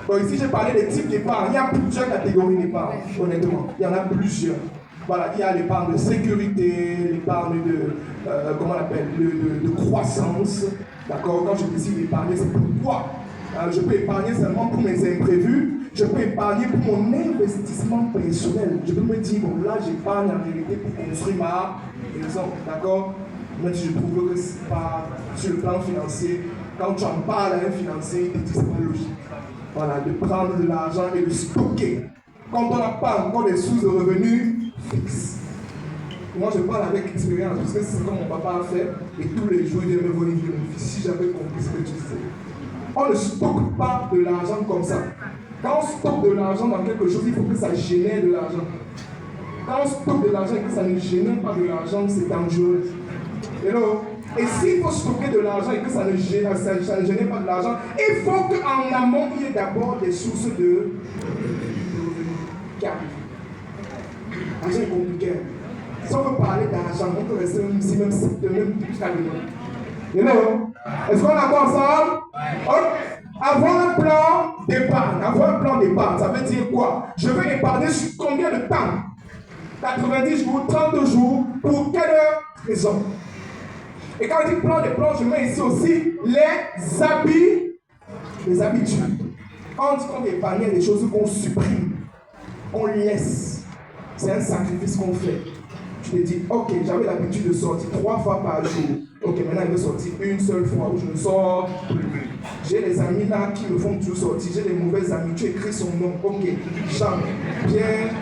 Donc ici, j'ai parlé des types d'épargne. Il y a plusieurs catégories d'épargne, honnêtement. Il y en a plusieurs. Voilà, il y a l'épargne de sécurité, l'épargne de, comment on appelle, de croissance. D'accord? Quand je décide d'épargner, c'est pourquoi. Je peux épargner seulement pour mes imprévus. Je peux épargner pour mon investissement personnel. Je peux me dire, bon, là, j'épargne en réalité pour construire ma maison. D'accord? Même si je trouve que c'est pas sur le plan financier, quand tu en parles à un financier, il te dit que c'est pas logique. Voilà, de prendre de l'argent et de stocker. Quand on n'a pas encore des sources de revenus fixes. Moi, je parle avec expérience, parce que c'est ce que mon papa a fait, et tous les jours, il vient me voir, il dit, mon fils, si j'avais compris ce que tu fais. On ne stocke pas de l'argent comme ça. Quand on stocke de l'argent dans quelque chose, il faut que ça génère de l'argent. Quand on stocke de l'argent et que ça ne génère pas de l'argent, c'est dangereux. Hello? Et s'il faut stocker de l'argent et que ça ne génère pas de l'argent, il faut qu'en amont, il y ait d'abord des sources de revenus qui arrivent. L'argent est compliqué. Si on veut parler d'argent, on peut rester ici même secteur, même jusqu'à demain. Hello? Est-ce qu'on est d'accord ensemble? Okay. Avoir un plan d'épargne. Avoir un plan d'épargne, ça veut dire quoi? Je vais épargner sur combien de temps? 90 jours, 30 jours, pour quelle raison? Et quand je dis plan d'épargne, je mets ici aussi les habitudes. Quand on dit qu'on épargne, il y a des choses qu'on supprime, qu'on laisse. C'est un sacrifice qu'on fait. Je te dis, ok, j'avais l'habitude de sortir 3 fois par jour. Ok, maintenant il veut sortir une seule fois où je ne sors plus. J'ai des amis là qui me font toujours sortir. J'ai des mauvais amis. Tu écris son nom. Ok, Jean, Pierre,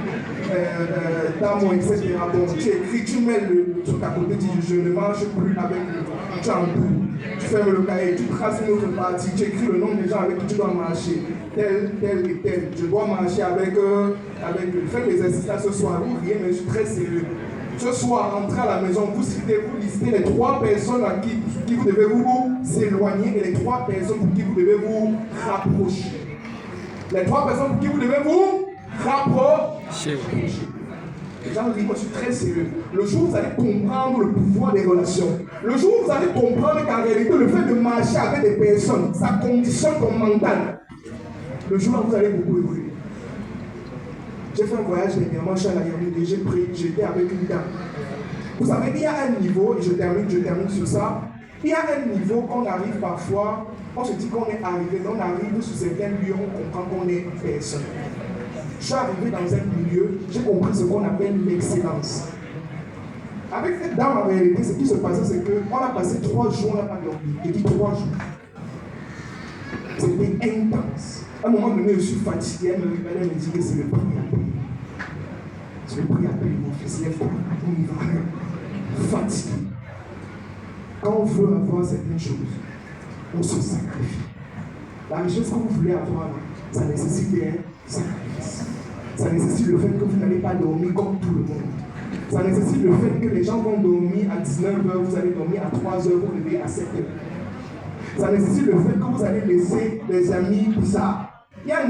Damo, etc. Bon, tu écris, tu mets le truc à côté, tu dis je ne mange plus avec lui. Tu en plus. Tu fermes le cahier, tu traces une autre partie, tu écris le nom des gens avec qui tu dois marcher. Tel, tel et tel. Je dois marcher avec lui. Faites l'exercice là ce soir. Vous riez, mais je suis très sérieux. Ce soir, rentrez à la maison, vous listez les 3 personnes à qui vous devez vous éloigner et les 3 personnes pour qui vous devez vous rapprocher. Les 3 personnes pour qui vous devez vous rapprocher. Les gens disent, moi je suis très sérieux. Le jour où vous allez comprendre le pouvoir des relations, le jour où vous allez comprendre qu'en réalité, le fait de marcher avec des personnes, ça conditionne ton mental. Le jour où vous allez beaucoup évoluer. J'ai fait un voyage dernièrement, je suis allé à Yaoundé, j'étais avec une dame. Vous savez, il y a un niveau, et je termine sur ça, il y a un niveau qu'on arrive parfois, on se dit qu'on est arrivé, mais on arrive sur certains lieux, on comprend qu'on est personne. Je suis arrivé dans un milieu, j'ai compris ce qu'on appelle l'excellence. Avec cette dame, en réalité, ce qui se passait, c'est qu'on a passé 3 jours, on n'a pas dormi. J'ai dit 3 jours. C'était intense. À un moment donné, je suis fatigué, elle me révèle, elle me dit que c'est le prix à payer. C'est le prix à payer, mon fils, lève-toi, on y va. Fatigué. Quand on veut avoir certaines choses, on se sacrifie. La richesse que vous voulez avoir, ça nécessite un sacrifice. Ça nécessite le fait que vous n'allez pas dormir comme tout le monde. Ça nécessite le fait que les gens vont dormir à 19h, vous allez dormir à 3h, vous levez à 7h. Ça nécessite le fait que vous allez laisser des amis bizarres. Il y a